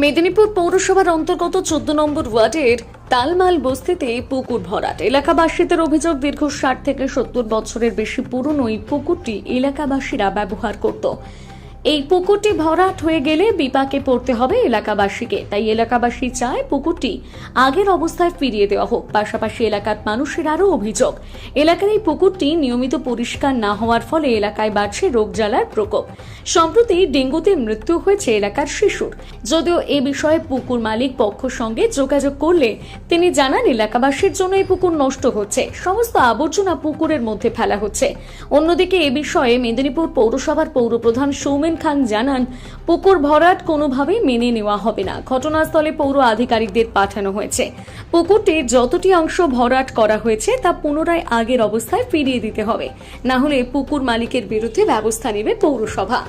মেদিনীপুর পৌরসভার অন্তর্গত 14 নম্বর ওয়ার্ডের তালমাল বস্তিতে পুকুর ভরাট। এলাকাবাসীদের অভিযোগ, দীর্ঘ 60 থেকে 70 বছরের বেশি পুরনো এই পুকুরটি এলাকাবাসীরা ব্যবহার করত। এই পুকুরটি ভরাট হয়ে গেলে বিপাকে পড়তে হবে এলাকাবাসীকে। তাই এলাকাবাসী চায় পুকুরটি আগের অবস্থায় ফিরিয়ে দেওয়া হোক। পাশাপাশি এলাকার মানুষের আরও অভিযোগ, এলাকার এই পুকুরটি নিয়মিত পরিষ্কার না হওয়ার ফলে এলাকায় বাড়ছে রোগজ্বালার প্রকোপ। সম্প্রতি ডেঙ্গুতে মৃত্যু হয়েছে এলাকার শিশুর। যদিও এ বিষয়ে পুকুর মালিক পক্ষ সঙ্গে যোগাযোগ করলে তিনি জানান, এলাকাবাসীর জন্য এই পুকুর নষ্ট হচ্ছে, সমস্ত আবর্জনা পুকুরের মধ্যে ফেলা হচ্ছে। অন্যদিকে এ বিষয়ে মেদিনীপুর পৌরসভার পৌরপ্রধান সৌমেন খান জানান, পুকুর ভরাট কোনোভাবেই মেনে নেওয়া হবে না। ঘটনাস্থলে পৌর আধিকারিকদের পাঠানো হয়েছে। পুকুরটির যতটি অংশ ভরাট করা হয়েছে তা পুনরায় আগের অবস্থায় ফিরিয়ে দিতে হবে, না হলে পুকুর মালিকের বিরুদ্ধে ব্যবস্থা নেবে পৌরসভা।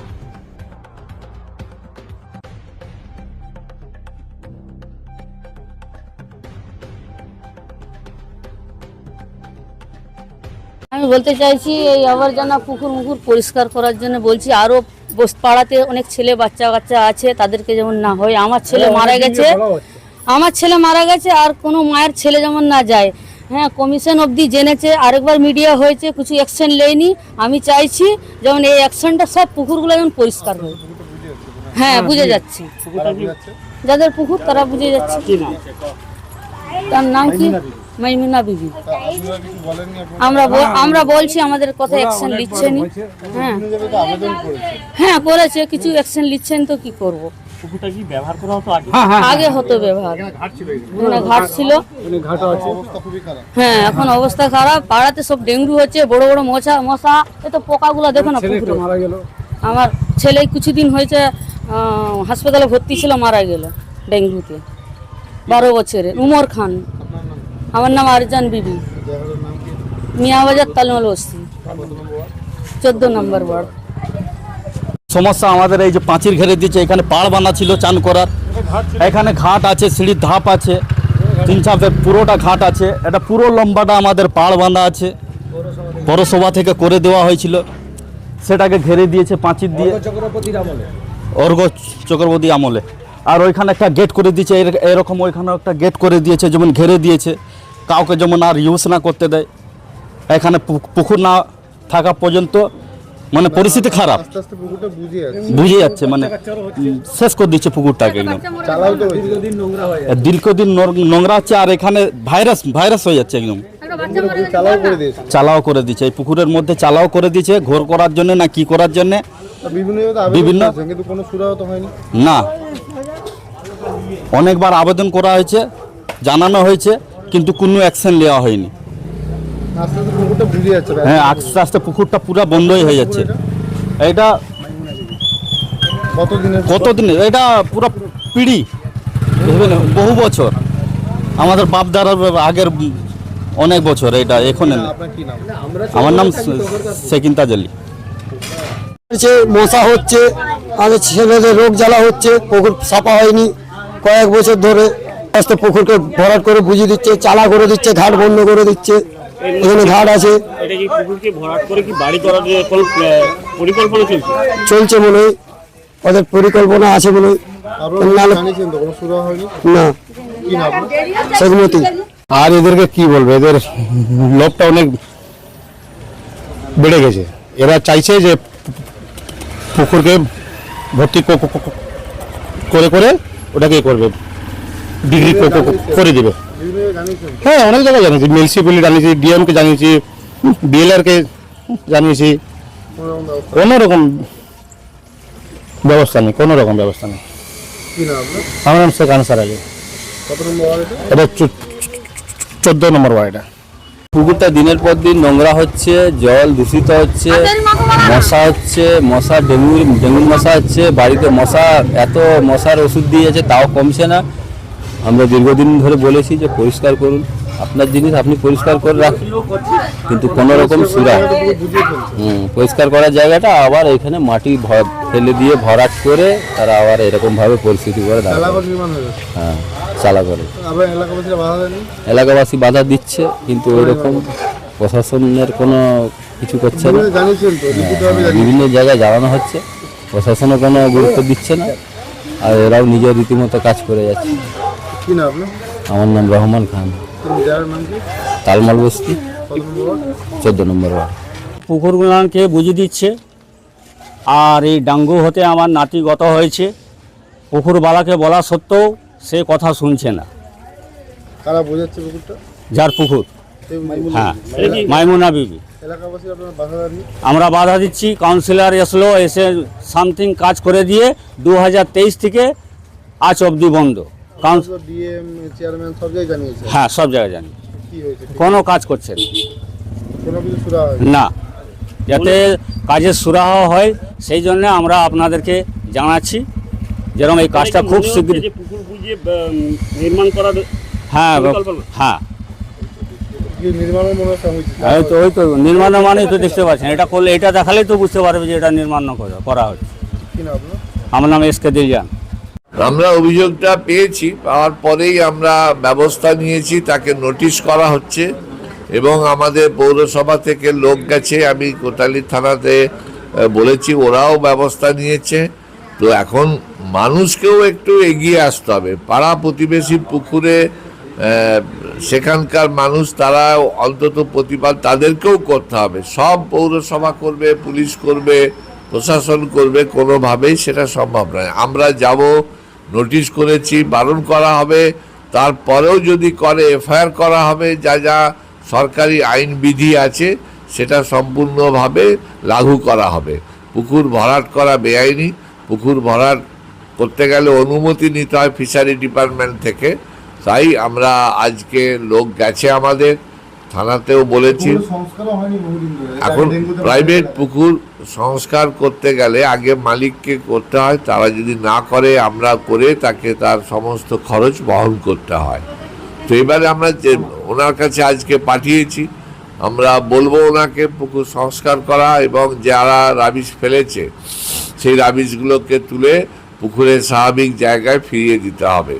আমি বলতে চাইছি, এই আবর্জনা পুকুর মুকুর পরিষ্কার করার জন্য বলছি। আরো পাড়াতে অনেক ছেলে বাচ্চা আছে, তাদেরকে যেমন না হয়। আমার ছেলে মারা গেছে আর কোনো মায়ের ছেলে যেমন না যায়। হ্যাঁ, কমিশন অবধি জেনেছে, আরেকবার মিডিয়া হয়েছে, কিছু অ্যাকশন নেয়নি। আমি চাইছি যেমন এই অ্যাকশনটা সব পুকুরগুলো যেমন পরিষ্কার হয়। হ্যাঁ, বুঝে যাচ্ছে, যাদের পুকুর তারা বুঝে যাচ্ছে। তার নাম কি? মাইমুনা বিবি। আমরা বলছি, আমাদের কথা অ্যাকশন নিচ্ছেন। হ্যাঁ করেছে, কিছু অ্যাকশন নিচ্ছেন, তো কি করব। আগে হতো ব্যবহার, ঘাট ছিল। হ্যাঁ, এখন অবস্থা খারাপ। পাড়াতে সব ডেঙ্গু হচ্ছে, বড় বড় মশা। এত পোকাগুলো দেখো না পুকুরে। আমার ছেলে কিছুদিন হয়েছে হাসপাতালে ভর্তি ছিল, মারা গেল ডেঙ্গুতে। 12 বছরের উমর খান। আমার নাম আরজান বিবি, মিয়াবাজার তালমাল বস্তি, 14 নম্বর ওয়ার্ড। সমস্যা আমাদের এই যে পাঁচির ঘেরে দিচ্ছে, এখানে পাড় বানা ছিল চান করার, এখানে ঘাট আছে, সিঁড়ির ধাপ আছে, 3 চাপের পুরোটা ঘাট আছে। এটা পুরো লম্বাটা আমাদের পাড় বাঁধা আছে, পৌরসভা থেকে করে দেওয়া হয়েছিল। সেটাকে ঘেরে দিয়েছে পাঁচির দিয়ে, অর্ঘ্য চক্রবর্তী আমলে। আর ওইখানে একটা গেট করে দিয়েছে, এরকম ওইখানে একটা গেট করে দিয়েছে, যেমন ঘেরে দিয়েছে, কাউকে যেমন আর ইউজ না করতে দেয়। এখানে পুকুর না থাকা পর্যন্ত মানে পরিস্থিতি খারাপ, বুঝে যাচ্ছে, মানে শেষ করে দিচ্ছে পুকুরটাকে একদম। দীর্ঘদিন নোংরা হচ্ছে, আর এখানে ভাইরাস হয়ে যাচ্ছে একদম। চালাও করে দিচ্ছে, এই পুকুরের মধ্যে চালাও করে দিচ্ছে, ঘোর করার জন্য না কি করার জন্য বিভিন্ন না। অনেকবার আবেদন করা হয়েছে, জানানো হয়েছে, কিন্তু কোনো অ্যাকশন নেওয়া হয়নি। হ্যাঁ, আস্তে আস্তে পুকুরটা পুরো বন্ধই হয়ে যাচ্ছে। এটা কতদিনের, এটা পুরো পিড়ি, বহু বছর, আমাদের বাপ দাদার আগের অনেক বছর এটা। এখন আমার নাম শেখিন তাজ আলী। মশা হচ্ছে, আমাদের ছেলেদের রোগ জ্বালা হচ্ছে, পুকুর সাফা হয়নি কয়েক বছর ধরে। আস্তে পুকুরকে ভরাট করে বুঝিয়ে দিচ্ছে, চালা করে দিচ্ছে, ঘাট বন্ধ করে দিচ্ছে। এখানে ঘাট আছে, চলছে মনে হয়, ওদের পরিকল্পনা আছে মনে হয়। না, সেগুলোতে আর এদেরকে কি বলবো, এদের লোভটা অনেক বেড়ে গেছে। এরা চাইছে যে পুকুরকে ভর্তি করে করে ওটাকে করবে, ডিগ্রি করে দিবে। হ্যাঁ, অনেক জায়গায় জানিয়েছি, মিউনিসিপ্যালিটি জানিয়েছি, ডিএমকে জানিয়েছি, বিএলআরকে জানিয়েছি, কোনো রকম ব্যবস্থা নেই, কোনো রকম ব্যবস্থা নেই। আমার নাম শেখ আনসার আলী। এটা 14 নম্বর ওয়ার্ড। পুকুরটা দিনের পর দিন নোংরা হচ্ছে, জল দূষিত হচ্ছে, মশা হচ্ছে, ডেঙ্গু মশা হচ্ছে বাড়িতে। এত মশার ওষুধ দিয়েছে, তাও কমছে না। আমরা দীর্ঘদিন ধরে বলেছি যে পরিষ্কার করুন, আপনার জিনিস আপনি পরিষ্কার করে রাখুন, কিন্তু কোনো রকম সুরা পরিষ্কার করার জায়গাটা আবার এখানে মাটি ফেলে দিয়ে ভরাট করে তারা আবার এরকমভাবে পরিস্থিতি করে দাঁড়ায়। হ্যাঁ, চালা করে এলাকাবাসী বাধা দিচ্ছে, কিন্তু ওইরকম প্রশাসনের কোনো কিছু করছে না। বিভিন্ন জায়গায় জানানো হচ্ছে, প্রশাসনও কোনো গুরুত্ব দিচ্ছে না। আর এরাও নিজের রীতিমতো কাজ করে যাচ্ছে। কি নাম আপনার? আমার নাম রহমান খান, জায়গার নাম কি? তালমাল বস্তি, কত নম্বর ওয়ার্ড? 14 নম্বর ওয়ার্ড। পুকুরগুলানকে বুঝিয়ে দিচ্ছে। আর এই ডাঙ্গু হতে আমার নাতি গত হয়েছে, পুকুরবালাকে বলা সত্ত্বেও সে কথা শুনছে না। কারা বোঝাচ্ছে পুকুরটা? যার পুকুর, হ্যাঁ, মাইমুনা বিবি। এলাকাবাসী আপনারা বাধা দেননি? আমরা বাধা দিচ্ছি, কাউন্সিলর এসে সামথিং কাজ করে দিয়ে 2023 থেকে আজ অবধি বন্ধ। ডিএম চেয়ারম্যান সব জায়গায় জানিয়েছে? হ্যাঁ, সব জায়গায় জানি, কি হয়েছে? কোনো কাজ করছে না। কোনো কিছু সুরা হয় না, যাতে কাজের সুরাহা হয় সেই জন্য আমরা আপনাদেরকে জানাচ্ছি, যেরকম এই কাজটা খুব শীঘ্র। নির্মাণ করার হ্যাঁ হ্যাঁ, কি নির্মাণের মনে হচ্ছে? ওই তো নির্মাণ মানেই তো দেখতে পাচ্ছেন, এটা করলে, এটা দেখালেই তো বুঝতে পারবে যে এটা নির্মাণ করা হচ্ছে। কি নাম আপনার? আমার নাম এসকে দিলজান। আমরা অভিযোগটা পেয়েছি, পাওয়ার পরেই আমরা ব্যবস্থা নিয়েছি, তাকে নোটিশ করা হচ্ছে এবং আমাদের পৌরসভা থেকে লোক গেছে, আমি কোটালী থানাতে বলেছি, ওরাও ব্যবস্থা নিয়েছে। তো এখন মানুষকেও একটু এগিয়ে আসতে হবে। পাড়া প্রতিবেশী পুকুরে সেখানকার মানুষ, তারা অন্তত প্রতিবাদ তাদেরকেও করতে হবে। সব পৌরসভা করবে, পুলিশ করবে, প্রশাসন করবে, কোনোভাবেই সেটা সম্ভব নয়। আমরা যাব, নোটিশ করেছি, বারণ করা হবে, তারপরেও যদি করে এফআইআর করা হবে। যা যা সরকারি আইন বিধি আছে সেটা সম্পূর্ণভাবে লাগু করা হবে। পুকুর ভরাট করা বেআইনি। পুকুর ভরাট করতে গেলে অনুমতি নিতে হয় ফিশারি ডিপার্টমেন্ট থেকে। তাই আমরা আজকে লোক গেছে, আমাদের থানাতেও বলেছি। এখন প্রাইভেট পুকুর সংস্কার করতে গেলে আগে মালিককে করতে হয়, তারা যদি না করে আমরা করে তাকে তার সমস্ত খরচ বহন করতে হয়। তো এবারে আমরা যে ওনার কাছে আজকে পাঠিয়েছি, আমরা বলবো ওনাকে পুকুর সংস্কার করা এবং যারা রাবিশ ফেলেছে সেই রাবিশগুলোকে তুলে পুকুরের স্বাভাবিক জায়গায় ফিরিয়ে দিতে হবে।